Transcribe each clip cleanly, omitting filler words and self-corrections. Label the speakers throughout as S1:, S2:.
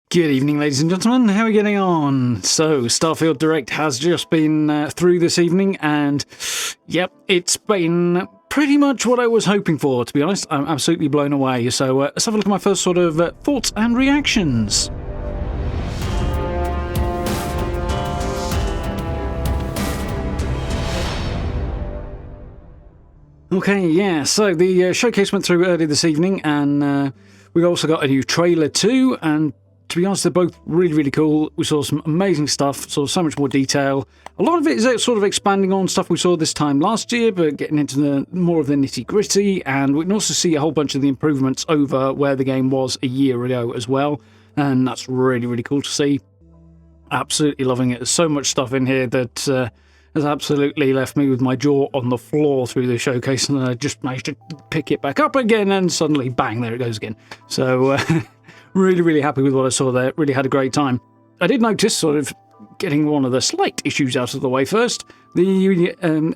S1: Good evening, ladies and gentlemen. How are we getting on? So, Starfield Direct has just been through this evening, and yep, it's been pretty much what I was hoping for, to be honest. I'm absolutely blown away. So, let's have a look at my first sort of thoughts and reactions. Okay, yeah, so the showcase went through early this evening, and we also got a new trailer too, and to be honest, they're both really, really cool. We saw some amazing stuff, saw so much more detail. A lot of it is sort of expanding on stuff we saw this time last year, but getting into the more of the nitty-gritty, and we can also see a whole bunch of the improvements over where the game was a year ago as well, and that's really, really cool to see. Absolutely loving it. There's so much stuff in here that has absolutely left me with my jaw on the floor through the showcase, and I just managed to pick it back up again, and suddenly, bang, there it goes again. So, really, really happy with what I saw there. Really had a great time. I did notice, sort of getting one of the slight issues out of the way first, the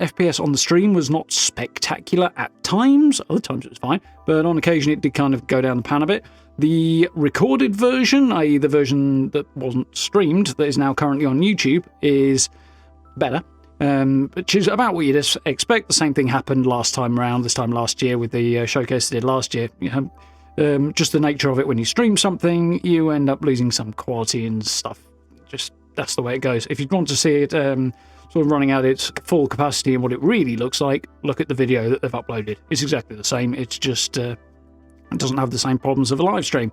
S1: FPS on the stream was not spectacular at times. Other times it was fine, but on occasion it did kind of go down the pan a bit. The recorded version, i.e. the version that wasn't streamed, that is now currently on YouTube, is better. Which is about what you'd expect. The same thing happened this time last year with the showcase they did last year. You know, just the nature of it, when you stream something, you end up losing some quality and stuff. Just that's the way it goes. If you want to see it sort of running at its full capacity and what it really looks like, look at the video that they've uploaded. It's exactly the same. It's just it doesn't have the same problems of a live stream.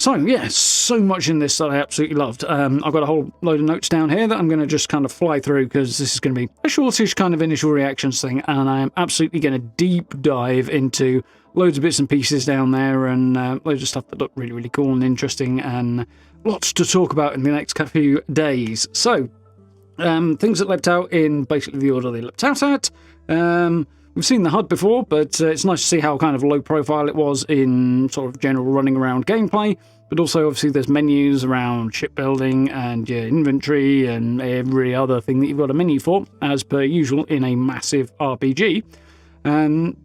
S1: So, yeah, so much in this that I absolutely loved. I've got a whole load of notes down here that I'm going to just kind of fly through because this is going to be a shortish kind of initial reactions thing, and I am absolutely going to deep dive into loads of bits and pieces down there and loads of stuff that look really, really cool and interesting and lots to talk about in the next few days. So, things that leapt out in basically the order they leapt out at. We've seen the HUD before, but it's nice to see how kind of low profile it was in sort of general running around gameplay. But also, obviously, there's menus around shipbuilding and your inventory and every other thing that you've got a menu for, as per usual in a massive RPG. And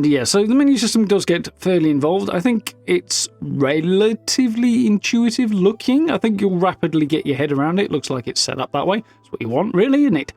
S1: yeah, so the menu system does get fairly involved. I think it's relatively intuitive looking. I think you'll rapidly get your head around it. It looks like it's set up that way. That's what you want, really, isn't it?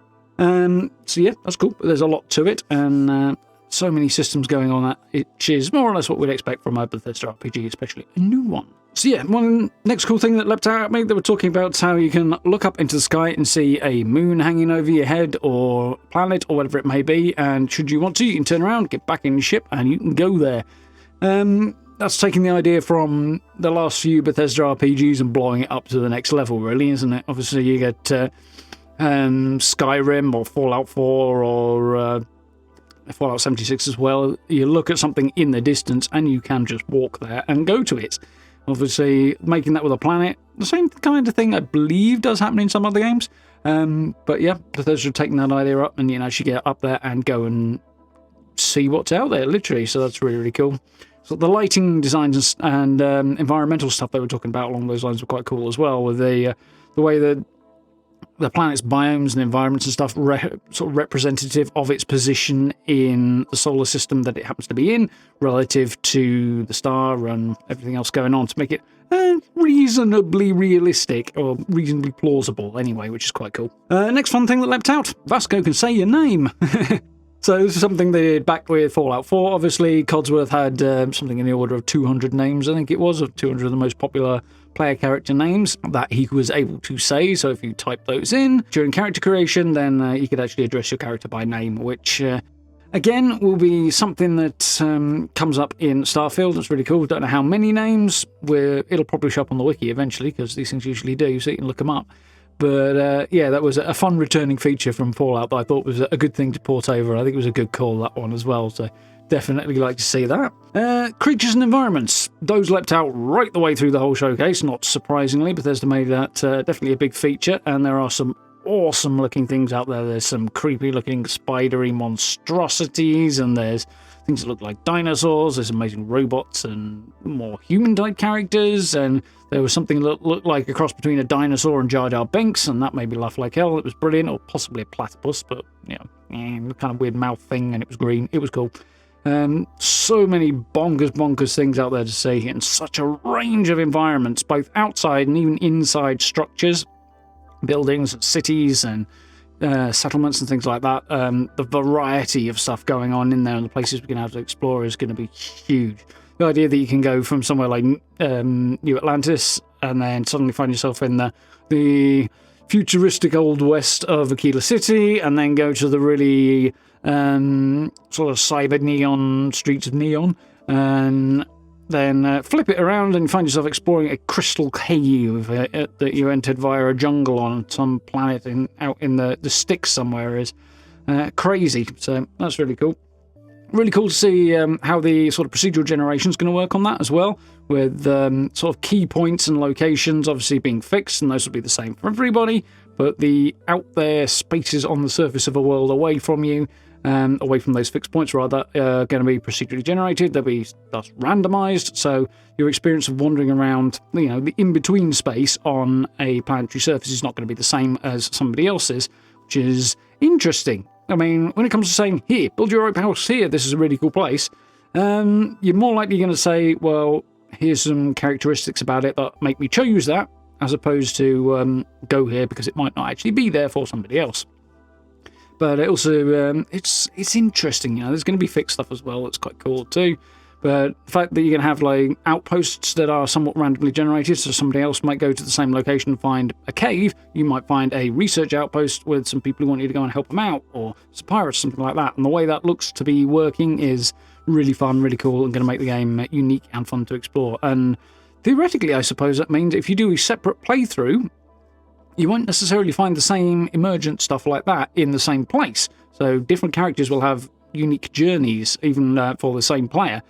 S1: So yeah, that's cool. There's a lot to it, and so many systems going on that, which is more or less what we'd expect from a Bethesda RPG, especially a new one. So yeah, one next cool thing that leapt out at me, they were talking about how you can look up into the sky and see a moon hanging over your head, or planet, or whatever it may be, and should you want to, you can turn around, get back in your ship, and you can go there. That's taking the idea from the last few Bethesda RPGs and blowing it up to the next level, really, isn't it? Obviously, you get Skyrim or Fallout 4 or Fallout 76 as well. You look at something in the distance and you can just walk there and go to it. Obviously, making that with a planet, the same kind of thing I believe does happen in some other games. But yeah, Bethesda taking that idea up and you can actually get up there and go and see what's out there, literally. So that's really, really cool. So the lighting designs and environmental stuff they were talking about along those lines were quite cool as well, with the way that the planet's biomes and environments and stuff sort of representative of its position in the solar system that it happens to be in, relative to the star and everything else going on, to make it reasonably realistic, or reasonably plausible anyway, which is quite cool. Next fun thing that leapt out, Vasco can say your name. So this is something they did back with Fallout 4. Obviously, Codsworth had something in the order of 200 names, I think it was, of 200 of the most popular player character names that he was able to say. So if you type those in during character creation, then you could actually address your character by name, which again will be something that comes up in Starfield. It's really cool. Don't know how many names. It'll probably show up on the wiki eventually, because these things usually do, so you can look them up. But yeah, that was a fun returning feature from Fallout that I thought was a good thing to port over. I think it was a good call, that one as well, so definitely like to see that. Creatures and environments. Those leapt out right the way through the whole showcase, not surprisingly. Bethesda made that definitely a big feature, and there are some awesome looking things out there. There's some creepy looking spidery monstrosities, and there's things that look like dinosaurs. There's amazing robots and more human-type characters, and there was something that looked like a cross between a dinosaur and Jar Jar Binks, and that made me laugh like hell. It was brilliant, or possibly a platypus, but, you know, kind of weird mouth thing, and it was green. It was cool. So many bonkers things out there to see, and such a range of environments, both outside and even inside structures, buildings, cities, and settlements and things like that. The variety of stuff going on in there and the places we're going to have to explore is going to be huge. The idea that you can go from somewhere like New Atlantis and then suddenly find yourself in the futuristic old west of Aquila City, and then go to the really sort of cyber neon streets of Neon, and then flip it around and find yourself exploring a crystal cave that you entered via a jungle on some planet out in the sticks somewhere is crazy. So that's really cool. Really cool to see how the sort of procedural generation is going to work on that as well, with sort of key points and locations obviously being fixed, and those will be the same for everybody, but the out there spaces on the surface of a world away from you, away from those fixed points rather, are going to be procedurally generated. They'll be thus randomized, so your experience of wandering around, the in-between space on a planetary surface is not going to be the same as somebody else's, which is interesting. I mean, when it comes to saying, here, build your own house here, this is a really cool place, you're more likely going to say, well, here's some characteristics about it that make me choose that, as opposed to go here because it might not actually be there for somebody else. But it also, it's interesting, there's going to be fixed stuff as well, that's quite cool too. But the fact that you're going to have like outposts that are somewhat randomly generated, so somebody else might go to the same location and find a cave, you might find a research outpost with some people who want you to go and help them out, or some pirates, something like that. And the way that looks to be working is really fun, really cool, and going to make the game unique and fun to explore. And theoretically, I suppose that means if you do a separate playthrough, you won't necessarily find the same emergent stuff like that in the same place. So different characters will have unique journeys, even for the same player,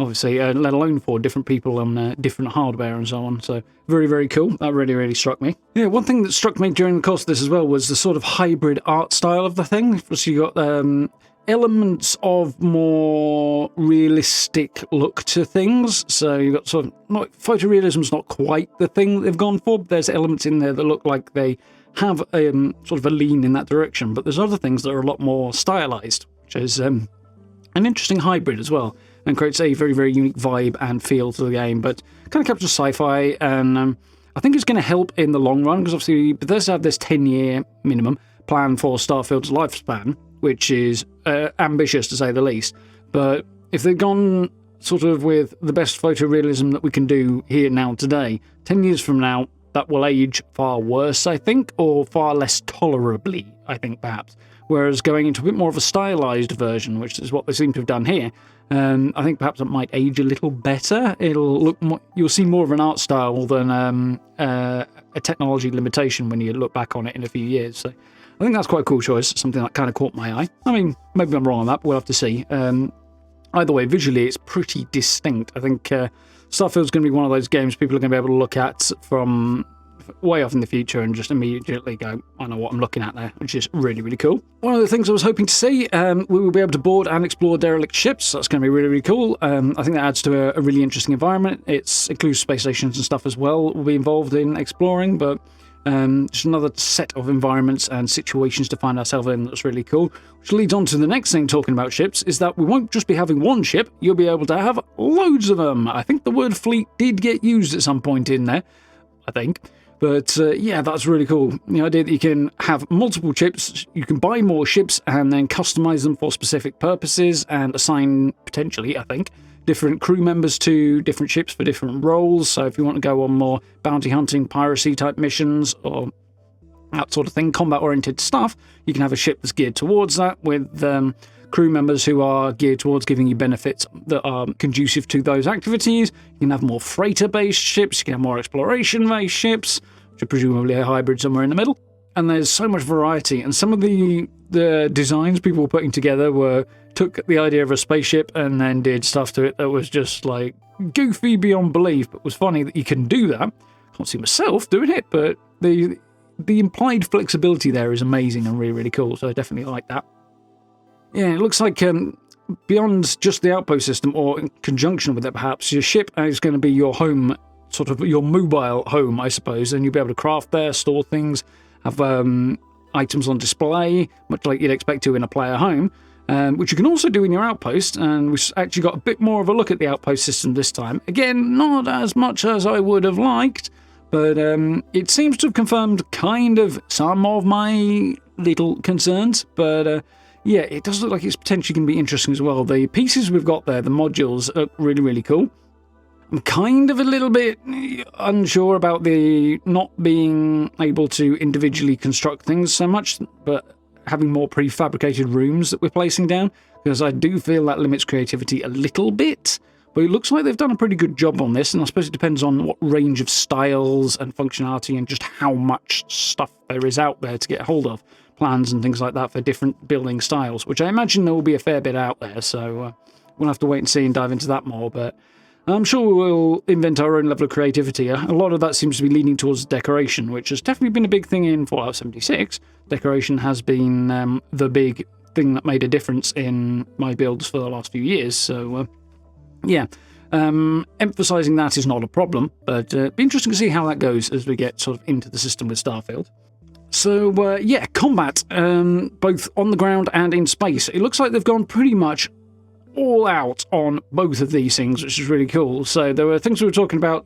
S1: obviously, let alone for different people on different hardware and so on. So very, very cool. That really, really struck me. Yeah, one thing that struck me during the course of this as well was the sort of hybrid art style of the thing. So you got elements of more realistic look to things. So you've got sort of, photorealism's not quite the thing that they've gone for, but there's elements in there that look like they have sort of a lean in that direction. But there's other things that are a lot more stylized, which is an interesting hybrid as well, and creates a very, very unique vibe and feel to the game, but kind of captures sci-fi, and I think it's going to help in the long run, because obviously Bethesda have this 10-year minimum plan for Starfield's lifespan, which is ambitious to say the least, but if they've gone sort of with the best photorealism that we can do here now today, 10 years from now, that will age far worse, I think, or far less tolerably, I think, perhaps. Whereas going into a bit more of a stylized version, which is what they seem to have done here, I think perhaps it might age a little better. It'll look more, you'll see more of an art style than a technology limitation when you look back on it in a few years. So I think that's quite a cool choice, something that kind of caught my eye. I mean, maybe I'm wrong on that, but we'll have to see. Either way, visually, it's pretty distinct. I think Starfield's going to be one of those games people are going to be able to look at from way off in the future and just immediately go, I know what I'm looking at there, which is really, really cool. One of the things I was hoping to see, we will be able to board and explore derelict ships. That's going to be really, really cool. I think that adds to a really interesting environment. It includes space stations and stuff as well we'll be involved in exploring, but just another set of environments and situations to find ourselves in that's really cool. Which leads on to the next thing talking about ships, is that we won't just be having one ship, you'll be able to have loads of them. I think the word fleet did get used at some point in there, I think. But yeah, that's really cool. The idea that you can have multiple ships, you can buy more ships and then customize them for specific purposes and assign, potentially, I think, different crew members to different ships for different roles. So if you want to go on more bounty hunting, piracy type missions or that sort of thing, combat-oriented stuff, you can have a ship that's geared towards that with crew members who are geared towards giving you benefits that are conducive to those activities. You can have more freighter-based ships, you can have more exploration-based ships, which are presumably a hybrid somewhere in the middle. And there's so much variety, and some of the designs people were putting together took the idea of a spaceship and then did stuff to it that was just like goofy beyond belief, but was funny that you can do that. I can't see myself doing it, but the implied flexibility there is amazing and really, really cool, so I definitely like that. Yeah, it looks like beyond just the outpost system, or in conjunction with it perhaps, your ship is going to be your home, sort of your mobile home, I suppose, and you'll be able to craft there, store things, have items on display, much like you'd expect to in a player home. which you can also do in your Outpost, and we've actually got a bit more of a look at the Outpost system this time. Again, not as much as I would have liked, but it seems to have confirmed kind of some of my little concerns, but yeah, it does look like it's potentially going to be interesting as well. The pieces we've got there, the modules, are really, really cool. I'm kind of a little bit unsure about the not being able to individually construct things so much, but having more prefabricated rooms that we're placing down, because I do feel that limits creativity a little bit. But it looks like they've done a pretty good job on this, and I suppose it depends on what range of styles and functionality and just how much stuff there is out there to get hold of. Plans and things like that for different building styles, which I imagine there will be a fair bit out there, so we'll have to wait and see and dive into that more, but I'm sure we'll invent our own level of creativity. A lot of that seems to be leaning towards decoration, which has definitely been a big thing in Fallout 76. Decoration has been the big thing that made a difference in my builds for the last few years, so yeah. Emphasising that is not a problem, but it'll be interesting to see how that goes as we get sort of into the system with Starfield. So, yeah, combat, both on the ground and in space. It looks like they've gone pretty much all out on both of these things, which is really cool. So there were things we were talking about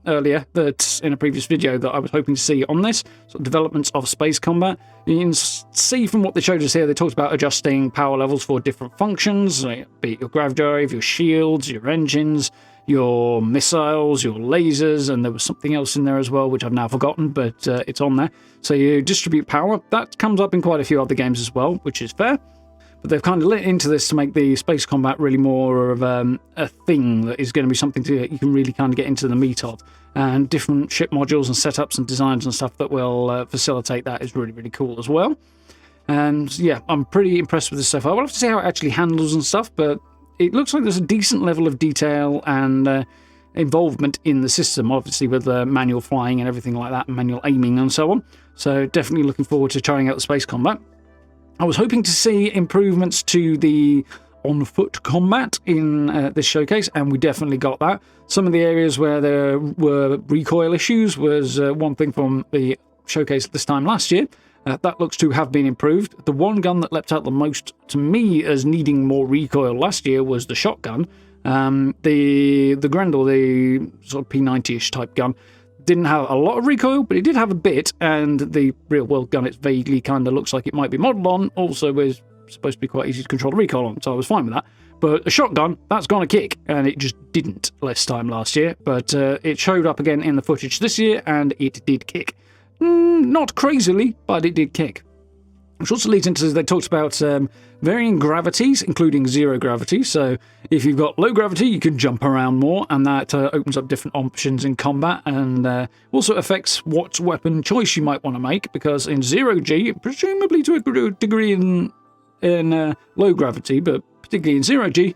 S1: earlier that in a previous video that I was hoping to see on this, sort of developments of space combat. You can see from what they showed us here, they talked about adjusting power levels for different functions, like, be it your grav drive, your shields, your engines, your missiles, your lasers, and there was something else in there as well, which I've now forgotten, but it's on there. So you distribute power. That comes up in quite a few other games as well, which is fair. But they've kind of lit into this to make the space combat really more of a thing that is going to be something that you can really kind of get into the meat of. And different ship modules and setups and designs and stuff that will facilitate that is really, really cool as well. And yeah, I'm pretty impressed with this so far. We'll have to see how it actually handles and stuff, but it looks like there's a decent level of detail and involvement in the system, obviously with manual flying and everything like that, and manual aiming and so on. So definitely looking forward to trying out the space combat. I was hoping to see improvements to the on-foot combat in this showcase, and we definitely got that. Some of the areas where there were recoil issues was one thing from the showcase this time last year. That looks to have been improved. The one gun that leapt out the most to me as needing more recoil last year was the shotgun. The Grendel, the sort of P90-ish type gun, didn't have a lot of recoil, but it did have a bit, and the real-world gun it vaguely kind of looks like it might be modelled on also was supposed to be quite easy to control the recoil on, so I was fine with that. But a shotgun, that's gonna kick, and it just didn't this time last year, but it showed up again in the footage this year, and it did kick. Not crazily, but it did kick. Which also leads into, they talked about varying gravities, including zero gravity. So if you've got low gravity, you can jump around more, and that opens up different options in combat, and also affects what weapon choice you might want to make, because in zero G, presumably to a degree in low gravity, but particularly in zero G,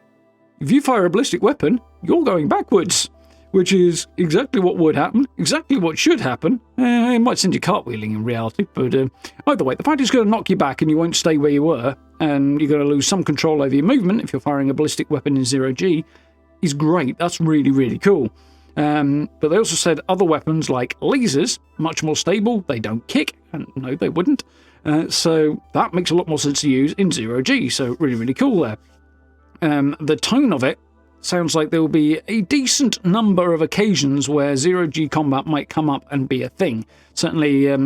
S1: if you fire a ballistic weapon, you're going backwards. Which is exactly what would happen, exactly what should happen. It might send you cartwheeling in reality, but either way, the fact it's going to knock you back and you won't stay where you were, and you're going to lose some control over your movement if you're firing a ballistic weapon in zero G, is great. That's really, really cool. But they also said other weapons like lasers, much more stable, they don't kick, and no, they wouldn't. So that makes a lot more sense to use in zero G, so really, really cool there. The tone of it sounds like there will be a decent number of occasions where zero-G combat might come up and be a thing. Certainly a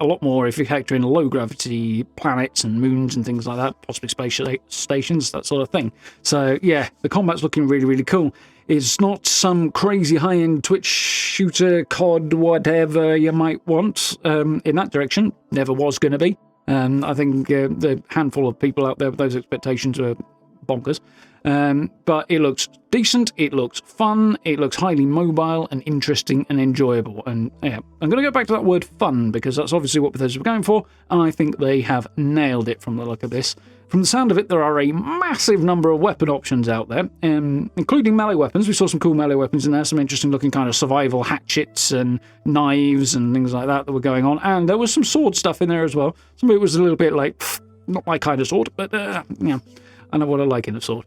S1: lot more if you factor in low-gravity planets and moons and things like that, possibly space stations, that sort of thing. So, yeah, the combat's looking really, really cool. It's not some crazy high-end Twitch shooter, COD, whatever you might want in that direction. Never was going to be. I think the handful of people out there with those expectations are bonkers. But it looks decent, it looks fun, it looks highly mobile and interesting and enjoyable. And yeah, I'm going to go back to that word fun, because that's obviously what Bethesda were going for, and I think they have nailed it from the look of this. From the sound of it, there are a massive number of weapon options out there, including melee weapons. We saw some cool melee weapons in there, some interesting looking kind of survival hatchets and knives and things like that were going on. And there was some sword stuff in there as well. Some of it was a little bit like, not my kind of sword, but yeah. I know what I like in a sword.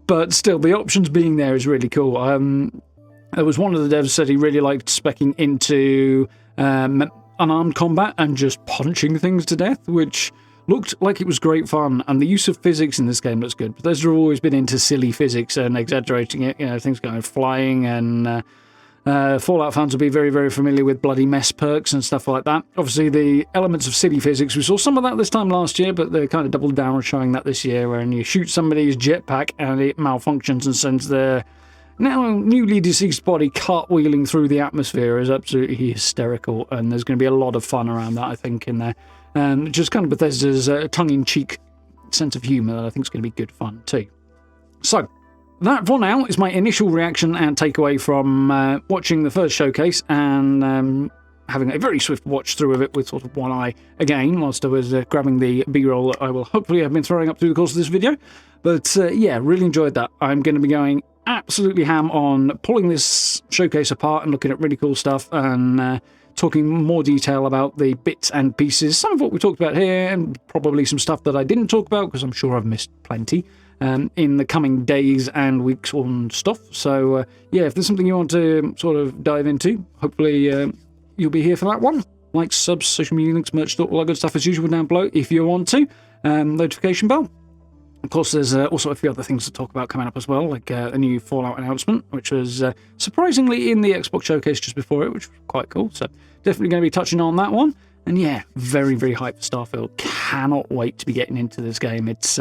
S1: But still, the options being there is really cool. There was one of the devs said he really liked speccing into unarmed combat and just punching things to death, which looked like it was great fun, and the use of physics in this game looks good. Bethesda have always been into silly physics and exaggerating it, things going flying, and Fallout fans will be very, very familiar with bloody mess perks and stuff like that. Obviously, the elements of silly physics, we saw some of that this time last year, but they kind of doubled down on showing that this year, where you shoot somebody's jetpack and it malfunctions and sends their now newly deceased body cartwheeling through the atmosphere is absolutely hysterical, and there's going to be a lot of fun around that, I think, in there. Just kind of Bethesda's tongue-in-cheek sense of humour that I think is going to be good fun too. So, that for now is my initial reaction and takeaway from watching the first showcase and having a very swift watch through of it with sort of one eye again whilst I was grabbing the B-roll that I will hopefully have been throwing up through the course of this video. But yeah, really enjoyed that. I'm going to be going absolutely ham on pulling this showcase apart and looking at really cool stuff and talking more detail about the bits and pieces, some of what we talked about here and probably some stuff that I didn't talk about because I'm sure I've missed plenty in the coming days and weeks on stuff. So yeah, if there's something you want to sort of dive into, hopefully you'll be here for that one. Like, subs, social media links, merch store, all that good stuff as usual down below if you want to. Notification bell. Of course, there's also a few other things to talk about coming up as well, like a new Fallout announcement, which was surprisingly in the Xbox showcase just before it, which was quite cool. So definitely going to be touching on that one. And yeah, very, very hyped for Starfield. Cannot wait to be getting into this game. It's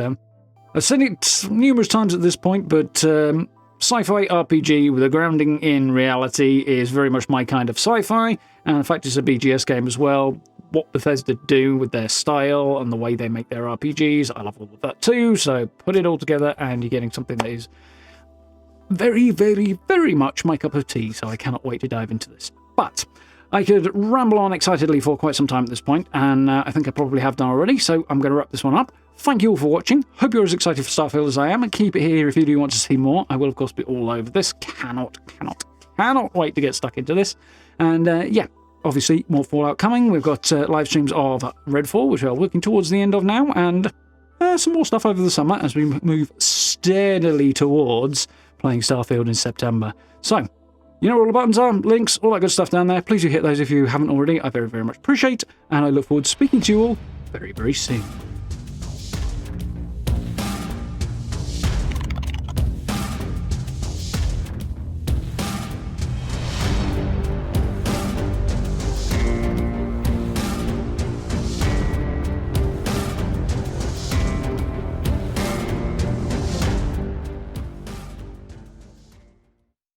S1: I've said it numerous times at this point, but sci-fi RPG with a grounding in reality is very much my kind of sci-fi. And in fact, it's a BGS game as well. What Bethesda do with their style and the way they make their RPGs, I love all of that too. So put it all together and you're getting something that is very, very, very much my cup of tea. So I cannot wait to dive into this. But I could ramble on excitedly for quite some time at this point, and I think I probably have done already. So I'm going to wrap this one up. Thank you all for watching. Hope you're as excited for Starfield as I am, and keep it here if you do want to see more. I will, of course, be all over this. Cannot wait to get stuck into this. And yeah, obviously, more Fallout coming. We've got live streams of Redfall, which we are working towards the end of now, and some more stuff over the summer as we move steadily towards playing Starfield in September. So, you know where all the buttons are, links, all that good stuff down there. Please do hit those if you haven't already. I very, very much appreciate, and I look forward to speaking to you all very, very soon.